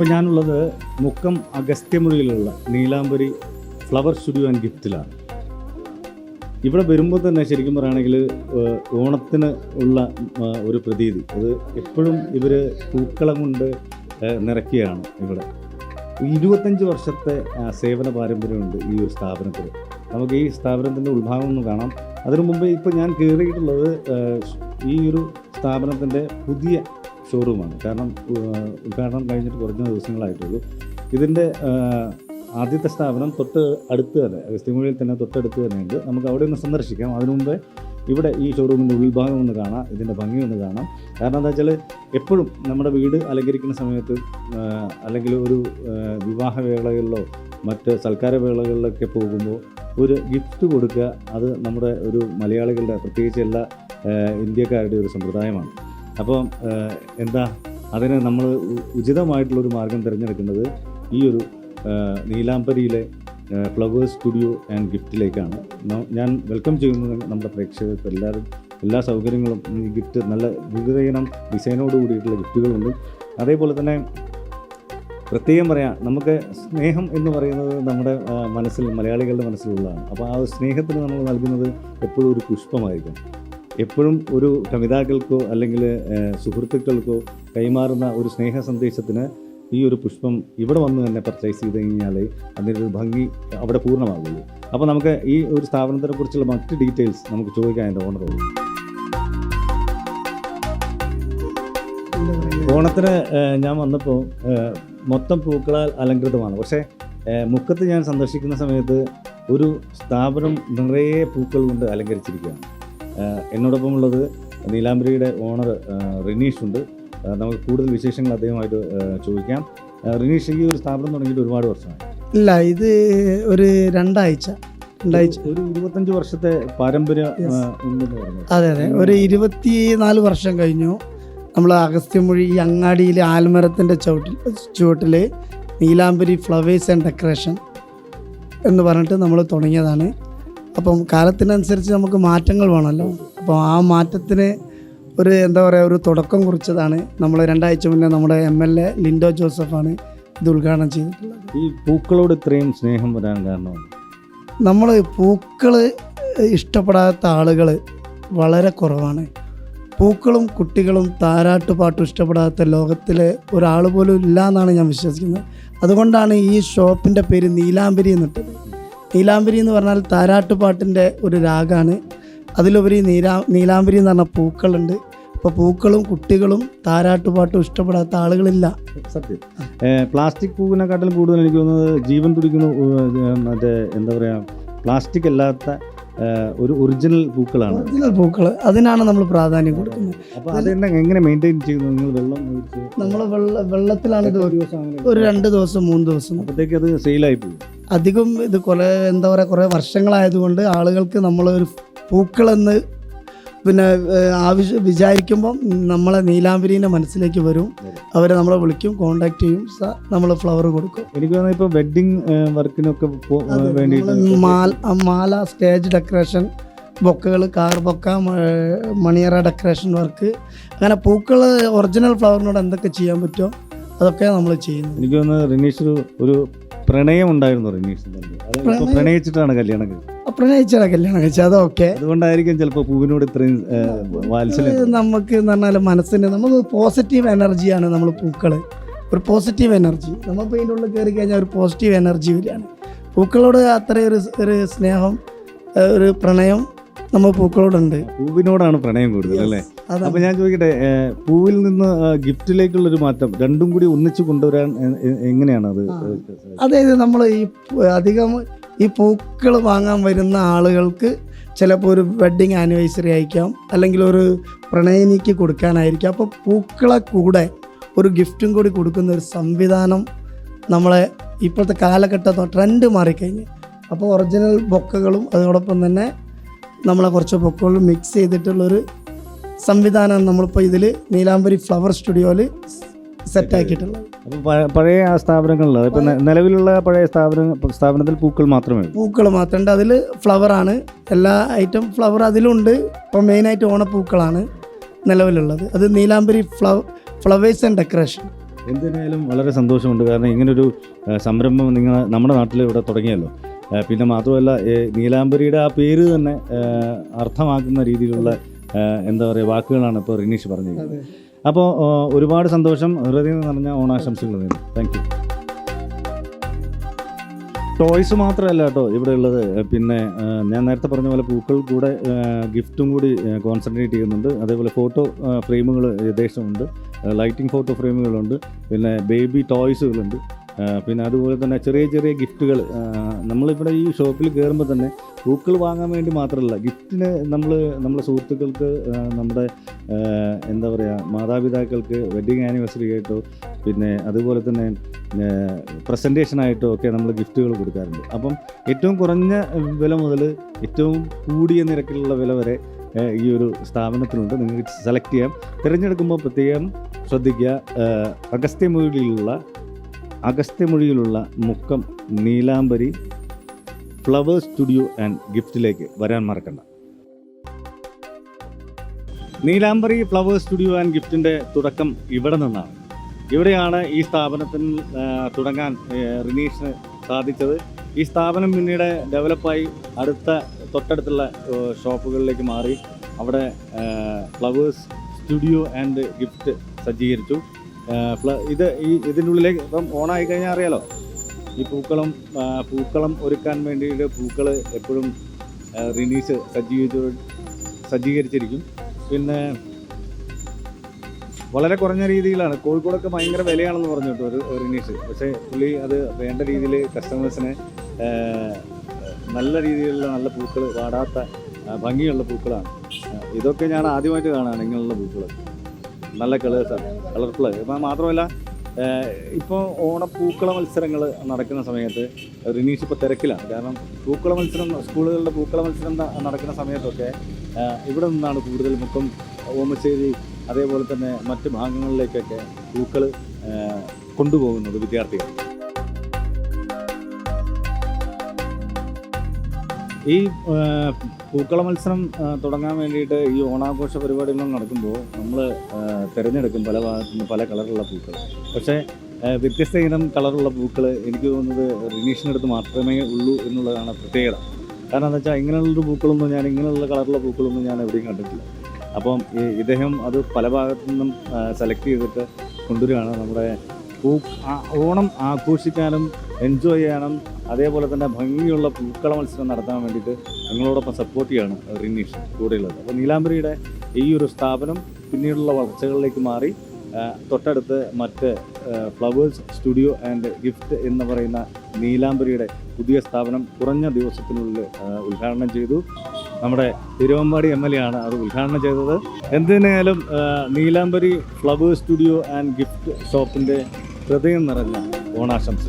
ഇപ്പോൾ ഞാനുള്ളത് മുക്കം അഗസ്ത്യമൊഴിയിലുള്ള നീലാംബരി flower studio and ഗിഫ്റ്റിലാണ്. ഇവിടെ വരുമ്പോൾ തന്നെ ശരിക്കും പറയുകയാണെങ്കിൽ ഓണത്തിന് ഉള്ള ഒരു പ്രതീതി, അത് എപ്പോഴും ഇവർ പൂക്കളം കൊണ്ട് നിറയ്ക്കുകയാണ്. ഇവിടെ 25 വർഷത്തെ സേവന പാരമ്പര്യമുണ്ട് ഈ ഒരു സ്ഥാപനത്തിൽ. നമുക്ക് ഈ സ്ഥാപനത്തിൻ്റെ ഉത്ഭാവം ഒന്ന് കാണാം. അതിനു മുമ്പ് ഇപ്പോൾ ഞാൻ കയറിയിട്ടുള്ളത് ഈ ഒരു സ്ഥാപനത്തിൻ്റെ പുതിയ ഷോറൂമാണ്. കാരണം ഉദ്ഘാടനം കഴിഞ്ഞിട്ട് കുറഞ്ഞ ദിവസങ്ങളായിട്ടുള്ളൂ. ഇതിൻ്റെ ആദ്യത്തെ സ്ഥാപനം തൊട്ട് അടുത്ത് തന്നെ, അഗസ്ത്യമൊഴിയിൽ തന്നെ തൊട്ടടുത്ത് തന്നെയുണ്ട്. നമുക്ക് അവിടെ ഒന്ന് സന്ദർശിക്കാം. അതിനു മുമ്പ് ഇവിടെ ഈ ഷോറൂമിൻ്റെ ഉൾഭാഗം ഒന്ന് കാണാം, ഇതിൻ്റെ ഭംഗി ഒന്ന് കാണാം. കാരണം എന്താ വെച്ചാൽ എപ്പോഴും നമ്മുടെ വീട് അലങ്കരിക്കുന്ന സമയത്ത് അല്ലെങ്കിൽ ഒരു വിവാഹവേളകളിലോ മറ്റ് സൽക്കാര വേളകളിലൊക്കെ പോകുമ്പോൾ ഒരു ഗിഫ്റ്റ് കൊടുക്കുക, അത് നമ്മുടെ ഒരു മലയാളികളുടെ, പ്രത്യേകിച്ച് എല്ലാ ഇന്ത്യക്കാരുടെ ഒരു സമ്പ്രദായമാണ്. അപ്പം എന്താ അതിന് നമ്മൾ ഉചിതമായിട്ടുള്ളൊരു മാർഗം തിരഞ്ഞെടുക്കുന്നത് ഈ ഒരു നീലാംബരിയിലെ ഫ്ലവേഴ്സ് സ്റ്റുഡിയോ ആൻഡ് ഗിഫ്റ്റിലേക്കാണ്. ഞാൻ വെൽക്കം ചെയ്യുന്നത് നമ്മുടെ പ്രേക്ഷകർക്ക് എല്ലാവരും. എല്ലാ സൗകര്യങ്ങളും ഈ ഗിഫ്റ്റ് നല്ല വിവിധയിനം ഡിസൈനോട് കൂടിയിട്ടുള്ള ഗിഫ്റ്റുകളുണ്ട്. അതേപോലെ തന്നെ പ്രത്യേകം പറയാം, നമുക്ക് സ്നേഹം എന്ന് പറയുന്നത് നമ്മുടെ മനസ്സിൽ, മലയാളികളുടെ മനസ്സിലുള്ളതാണ്. അപ്പോൾ ആ സ്നേഹത്തിന് നമ്മൾ നൽകുന്നത് എപ്പോഴും ഒരു പുഷ്പമായിരിക്കും. എപ്പോഴും ഒരു കവിതാക്കൾക്കോ അല്ലെങ്കിൽ സുഹൃത്തുക്കൾക്കോ കൈമാറുന്ന ഒരു സ്നേഹ സന്ദേശത്തിന് ഈ ഒരു പുഷ്പം ഇവിടെ വന്ന് തന്നെ പർച്ചേസ് ചെയ്ത് കഴിഞ്ഞാൽ അതിൻ്റെ ഒരു ഭംഗി അവിടെ പൂർണ്ണമാകുള്ളൂ. അപ്പോൾ നമുക്ക് ഈ ഒരു സ്ഥാപനത്തിനെ കുറിച്ചുള്ള മറ്റ് ഡീറ്റെയിൽസ് നമുക്ക് ചോദിക്കാൻ എൻ്റെ ഓണറോട്. ഓണത്തിന് ഞാൻ വന്നപ്പോൾ മൊത്തം പൂക്കളാൽ അലങ്കൃതമാണ്. പക്ഷേ മുക്കത്ത് ഞാൻ സന്ദർശിക്കുന്ന സമയത്ത് ഒരു സ്ഥാപനം നിറയെ പൂക്കൾ കൊണ്ട് അലങ്കരിച്ചിരിക്കുകയാണ്. എന്നോടൊപ്പം ഉള്ളത് നീലാംബരിയുടെ ഓണർ റിനീഷ് ഉണ്ട്. നമുക്ക് കൂടുതൽ വിശേഷങ്ങൾ അദ്ദേഹമായിട്ട് ചോദിക്കാം. റിനീഷ്, ഈ ഒരു സ്ഥാപനം തുടങ്ങിയിട്ട് ഒരുപാട് വർഷമായി? ഇല്ല, ഇത് ഒരു രണ്ടാഴ്ച ഒരു 25 വർഷത്തെ പാരമ്പര്യം ഉണ്ടെന്ന് പറഞ്ഞു. അതെ, ഒരു 24 വർഷം കഴിഞ്ഞു. നമ്മൾ അഗസ്ത്യമൊഴി ഈ അങ്ങാടിയിൽ ആൽമരത്തിൻ്റെ ചുവട്ടിൽ നീലാംബരി ഫ്ലവേഴ്സ് ആൻഡ് ഡെക്കറേഷൻ എന്ന് പറഞ്ഞിട്ട് നമ്മൾ തുടങ്ങിയതാണ്. അപ്പം കാലത്തിനനുസരിച്ച് നമുക്ക് മാറ്റങ്ങൾ വേണമല്ലോ. അപ്പോൾ ആ മാറ്റത്തിന് ഒരു എന്താ പറയുക, ഒരു തുടക്കം കുറിച്ചതാണ്. നമ്മൾ 2 ആഴ്ച മുന്നേ നമ്മുടെ MLA ലിൻഡോ ജോസഫാണ് ഇത് ഉദ്ഘാടനം ചെയ്തിട്ടുള്ളത്. ഈ പൂക്കളോട് ഇത്രയും സ്നേഹം വരാൻ കാരണമാണ്? നമ്മൾ പൂക്കൾ ഇഷ്ടപ്പെടാത്ത ആളുകൾ വളരെ കുറവാണ്. പൂക്കളും കുട്ടികളും താരാട്ടുപാട്ടും ഇഷ്ടപ്പെടാത്ത ലോകത്തിലെ ഒരാൾ പോലും ഇല്ല എന്നാണ് ഞാൻ വിശ്വസിക്കുന്നത്. അതുകൊണ്ടാണ് ഈ ഷോപ്പിൻ്റെ പേര് നീലാംബരി എന്നിട്ടത്. നീലാംബരി എന്ന് പറഞ്ഞാൽ താരാട്ടുപാട്ടിൻ്റെ ഒരു രാഗമാണ്. അതിലുപരി നീലാംബരി എന്ന് പറഞ്ഞ പൂക്കളുണ്ട്. അപ്പോൾ പൂക്കളും കുട്ടികളും താരാട്ടുപാട്ടും ഇഷ്ടപ്പെടാത്ത ആളുകളില്ല. സത്യം. പ്ലാസ്റ്റിക് പൂവിനെക്കാട്ടിലും കൂടുതൽ എനിക്ക് തോന്നുന്നത് ജീവൻ തുടിക്കുന്ന മറ്റേ എന്താ പറയുക, പ്ലാസ്റ്റിക് അല്ലാത്ത ഒരു ഒറിജിനൽ പൂക്കളാണ്. ഒറിജിനൽ പൂക്കൾ, അതിനാണ് നമ്മൾ പ്രാധാന്യം കൊടുക്കുന്നത്. അപ്പോൾ അതെന്നെ എങ്ങനെ മെയിൻറ്റെയിൻ ചെയ്യുന്നു നിങ്ങൾ? വെള്ളം നമ്മൾ വെള്ളത്തിലാണ് ഇത് ഒരു 2 ദിവസം 3 ദിവസം അപ്പോഴത്തേക്ക് അത് സെയിലായി പോകും. അധികം ഇത് കുറേ വർഷങ്ങളായതുകൊണ്ട് ആളുകൾക്ക് നമ്മളൊരു പൂക്കളെന്ന് പിന്നെ വിചാരിക്കുമ്പം നമ്മളെ നീലാംബരീൻ്റെ മനസ്സിലേക്ക് വരും. അവരെ നമ്മളെ വിളിക്കും, കോണ്ടാക്ട് ചെയ്യും, നമ്മൾ ഫ്ലവർ കൊടുക്കും. എനിക്ക് തോന്നുന്നു ഇപ്പോൾ വെഡ്ഡിങ് വർക്കിനൊക്കെ വേണ്ടിയിട്ട് മാല, സ്റ്റേജ് ഡെക്കറേഷൻ, ബൊക്കകൾ, കാർ ബൊക്ക, മണിയറ ഡെക്കറേഷൻ വർക്ക്, അങ്ങനെ പൂക്കൾ ഒറിജിനൽ ഫ്ലവറിനോട് എന്തൊക്കെ ചെയ്യാൻ പറ്റുമോ അതൊക്കെ നമ്മൾ ചെയ്യുന്നു. എനിക്ക് തോന്നുന്നു റിനീഷ് ഒരു പ്രണയം ഉണ്ടായിരുന്നു. റിനീഷ് പ്രണയിച്ചിട്ടാണ് കല്യാണം കഴിച്ചത്? പ്രണയിച്ചാണ് കല്യാണം കഴിച്ചത്. അതൊക്കെ അതുകൊണ്ടായിരിക്കും ചിലപ്പോൾ പൂവിനോട് ഇത്രയും വാത്സല്യം. നമുക്ക് എന്ന് പറഞ്ഞാൽ മനസ്സിന് നമുക്ക് പോസിറ്റീവ് എനർജിയാണ്. നമ്മൾ പൂക്കൾ ഒരു പോസിറ്റീവ് എനർജി, നമ്മളിപ്പോൾ ഇതിൻ്റെ ഉള്ളിൽ കയറി കഴിഞ്ഞാൽ ഒരു പോസിറ്റീവ് എനർജി വരികയാണ്. പൂക്കളോട് അത്രയും ഒരു സ്നേഹം, ഒരു പ്രണയം നമ്മൾ പൂക്കളോടുണ്ട്. പൂവിനോടാണ് പ്രണയം കൂടുതൽ അല്ലേ? അപ്പൊ ഞാൻ ചോദിക്കട്ടെ, പൂവിൽ നിന്ന് ഗിഫ്റ്റിലേക്കുള്ളൊരു മാറ്റം രണ്ടും കൂടി ഒന്നിച്ചു കൊണ്ടുവരാൻ എങ്ങനെയാണ് അത്? അതായത് നമ്മൾ അധികം ഈ പൂക്കൾ വാങ്ങാൻ വരുന്ന ആളുകൾക്ക് ചിലപ്പോൾ ഒരു വെഡ്ഡിങ് ആനിവേഴ്സറി ആയിരിക്കാം, അല്ലെങ്കിൽ ഒരു പ്രണയിനിക്ക് കൊടുക്കാനായിരിക്കാം. അപ്പോൾ പൂക്കളെ കൂടെ ഒരു ഗിഫ്റ്റും കൂടി കൊടുക്കുന്ന ഒരു സംവിധാനം നമ്മളെ ഇപ്പോഴത്തെ കാലഘട്ടത്തിൽ ട്രെൻഡ് മാറിക്കഴിഞ്ഞ്. അപ്പോൾ ഒറിജിനൽ ബൊക്കകളും അതോടൊപ്പം തന്നെ നമ്മളെ കുറച്ച് ബൊക്കകളും മിക്സ് ചെയ്തിട്ടുള്ളൊരു സംവിധാനമാണ് നമ്മളിപ്പോൾ ഇതിൽ നീലാംബരി ഫ്ലവർ സ്റ്റുഡിയോയിൽ സെറ്റാക്കിയിട്ടുള്ളത്. അപ്പോൾ പഴയ സ്ഥാപനങ്ങളിൽ, ഇപ്പം നിലവിലുള്ള പഴയ സ്ഥാപനത്തിൽ പൂക്കൾ മാത്രമേ ഉണ്ട്. അതിൽ ഫ്ലവറാണ്, എല്ലാ ഐറ്റം ഫ്ലവർ അതിലുണ്ട്. ഇപ്പോൾ മെയിനായിട്ട് ഓണപ്പൂക്കളാണ് നിലവിലുള്ളത്. അത് നീലാംബരി ഫ്ലവേഴ്സ് ആൻഡ് ഡെക്കറേഷൻ. എന്തിനായാലും വളരെ സന്തോഷമുണ്ട്. കാരണം ഇങ്ങനൊരു സംരംഭം നമ്മുടെ നാട്ടിൽ ഇവിടെ തുടങ്ങിയല്ലോ. പിന്നെ മാത്രമല്ല നീലാംബരിയുടെ ആ പേര് തന്നെ അർത്ഥമാക്കുന്ന രീതിയിലുള്ള എന്താ പറയുക വാക്കുകളാണ് ഇപ്പോൾ റിനീഷ് പറഞ്ഞിരിക്കുന്നത്. അപ്പോൾ ഒരുപാട് സന്തോഷം, ഹൃദയം നിറഞ്ഞ ഓണാശംസകൾ നേരുന്നു. Thank you. ടോയ്സ് മാത്രമല്ല കേട്ടോ ഇവിടെ ഉള്ളത്. പിന്നെ ഞാൻ നേരത്തെ പറഞ്ഞ പോലെ പൂക്കൾ കൂടെ ഗിഫ്റ്റും കൂടി കോൺസെൻട്രേറ്റ് ചെയ്യുന്നുണ്ട്. അതേപോലെ ഫോട്ടോ ഫ്രെയിമുകൾ ഏകദേശമുണ്ട്, ലൈറ്റിംഗ് ഫോട്ടോ ഫ്രെയിമുകളുണ്ട്, പിന്നെ ബേബി ടോയ്സുകളുണ്ട്, പിന്നെ അതുപോലെ തന്നെ ചെറിയ ചെറിയ ഗിഫ്റ്റുകൾ. നമ്മളിവിടെ ഈ ഷോപ്പിൽ കയറുമ്പോൾ തന്നെ പൂക്കൾ വാങ്ങാൻ വേണ്ടി മാത്രമല്ല, ഗിഫ്റ്റിന് നമ്മുടെ സുഹൃത്തുക്കൾക്ക്, നമ്മുടെ എന്താ പറയുക മാതാപിതാക്കൾക്ക് വെഡ്ഡിങ് ആനിവേഴ്സറി ആയിട്ടോ പിന്നെ അതുപോലെ തന്നെ പ്രസൻറ്റേഷനായിട്ടോ ഒക്കെ നമ്മൾ ഗിഫ്റ്റുകൾ കൊടുക്കാറുണ്ട്. അപ്പം ഏറ്റവും കുറഞ്ഞ വില മുതൽ ഏറ്റവും കൂടിയ നിരക്കിലുള്ള വില വരെ ഈ ഒരു സ്ഥാപനത്തിനുണ്ട്. നിങ്ങൾക്ക് സെലക്ട് ചെയ്യാം. തിരഞ്ഞെടുക്കുമ്പോൾ പ്രത്യേകം ശ്രദ്ധിക്കുക. അഗസ്ത്യമൊഴിയിലുള്ള മുക്കം നീലാംബരി ഫ്ലവേഴ്സ് സ്റ്റുഡിയോ ആൻഡ് ഗിഫ്റ്റിലേക്ക് വരാൻ മറക്കണ്ട. നീലാംബരി ഫ്ലവേഴ്സ് സ്റ്റുഡിയോ ആൻഡ് ഗിഫ്റ്റിൻ്റെ തുടക്കം ഇവിടെ നിന്നാണ്. ഇവിടെയാണ് ഈ സ്ഥാപനത്തിൽ തുടങ്ങാൻ റിനീഷിന് സാധിച്ചത്. ഈ സ്ഥാപനം പിന്നീട് ഡെവലപ്പായി തൊട്ടടുത്തുള്ള ഷോപ്പുകളിലേക്ക് മാറി. അവിടെ ഫ്ലവേഴ്സ് സ്റ്റുഡിയോ ആൻഡ് ഗിഫ്റ്റ് സജ്ജീകരിച്ചു. ഇതിൻ്റെ ഉള്ളിലേക്ക് ഇപ്പം ഓണായി കഴിഞ്ഞാൽ അറിയാലോ, ഈ പൂക്കളം ഒരുക്കാൻ വേണ്ടിയിട്ട് പൂക്കൾ എപ്പോഴും റിനീഷ് സജ്ജീകരിച്ചിരിക്കും. പിന്നെ വളരെ കുറഞ്ഞ രീതിയിലാണ്. കോഴിക്കോടൊക്കെ ഭയങ്കര വിലയാണെന്ന് പറഞ്ഞു കേട്ടോ ഒരു റിനീഷ്. പക്ഷേ പുള്ളി അത് വേണ്ട രീതിയിൽ കസ്റ്റമേഴ്സിന് നല്ല രീതിയിലുള്ള നല്ല പൂക്കൾ, വാടാത്ത ഭംഗിയുള്ള പൂക്കളാണ്. ഇതൊക്കെ ഞാൻ ആദ്യമായിട്ട് കാണാണ് ഇങ്ങനെയുള്ള പൂക്കൾ. നല്ല കളേഴ്സാണ്, കളർഫുള്ളായി. ഇപ്പം മാത്രമല്ല ഇപ്പോൾ ഓണപ്പൂക്കള മത്സരങ്ങൾ നടക്കുന്ന സമയത്ത് റിനീഷ് ഇപ്പോൾ തിരക്കിലാണ്. കാരണം സ്കൂളുകളുടെ പൂക്കള മത്സരം നടക്കുന്ന സമയത്തൊക്കെ ഇവിടെ നിന്നാണ് കൂടുതൽ മുക്കം, ഓമശ്ശേരി, അതേപോലെ തന്നെ മറ്റ് ഭാഗങ്ങളിലേക്കൊക്കെ പൂക്കൾ കൊണ്ടുപോകുന്നത് വിദ്യാർത്ഥികൾ. ഈ പൂക്കള മത്സരം തുടങ്ങാൻ വേണ്ടിയിട്ട് ഈ ഓണാഘോഷ പരിപാടികൾ നടക്കുമ്പോൾ നമ്മൾ തിരഞ്ഞെടുക്കും പല ഭാഗത്തുനിന്ന് പല കളറുള്ള പൂക്കൾ. പക്ഷേ വ്യത്യസ്ത ഇനം കളറുള്ള പൂക്കൾ എനിക്ക് തോന്നുന്നത് റിനീഷിനടുത്ത് മാത്രമേ ഉള്ളൂ എന്നുള്ളതാണ് പ്രത്യേകത. കാരണം എന്താ വെച്ചാൽ ഇങ്ങനെയുള്ള കളറുള്ള പൂക്കളൊന്നും ഞാൻ എവിടെയും കണ്ടിട്ടില്ല. അപ്പം ഇദ്ദേഹം അത് പല ഭാഗത്തു നിന്നും സെലക്ട് ചെയ്തിട്ട് കൊണ്ടുവരികയാണ്. നമ്മുടെ ഓണം ആഘോഷിക്കാനും എൻജോയ് ചെയ്യാനും അതേപോലെ തന്നെ ഭംഗിയുള്ള പൂക്കള മത്സരം നടത്താൻ വേണ്ടിയിട്ട് ഞങ്ങളോടൊപ്പം സപ്പോർട്ട് ചെയ്യാണ് റിനീഷ് കൂടെയുള്ളത്. അപ്പോൾ നീലാംബരിയുടെ ഈ ഒരു സ്ഥാപനം പിന്നീടുള്ള വളർച്ചകളിലേക്ക് മാറി. തൊട്ടടുത്ത് മറ്റ് ഫ്ലവേഴ്സ് സ്റ്റുഡിയോ ആൻഡ് ഗിഫ്റ്റ് എന്ന് പറയുന്ന നീലാംബരിയുടെ പുതിയ സ്ഥാപനം കുറഞ്ഞ ദിവസത്തിനുള്ളിൽ ഉദ്ഘാടനം ചെയ്തു. നമ്മുടെ തിരുവമ്പാടി MLA ആണ് അത് ഉദ്ഘാടനം ചെയ്തത്. എന്തിനായാലും നീലാംബരി ഫ്ലവേഴ്സ് സ്റ്റുഡിയോ ആൻഡ് ഗിഫ്റ്റ് ഷോപ്പിൻ്റെ ഹൃദയം നിറഞ്ഞ ഓണാശംസ.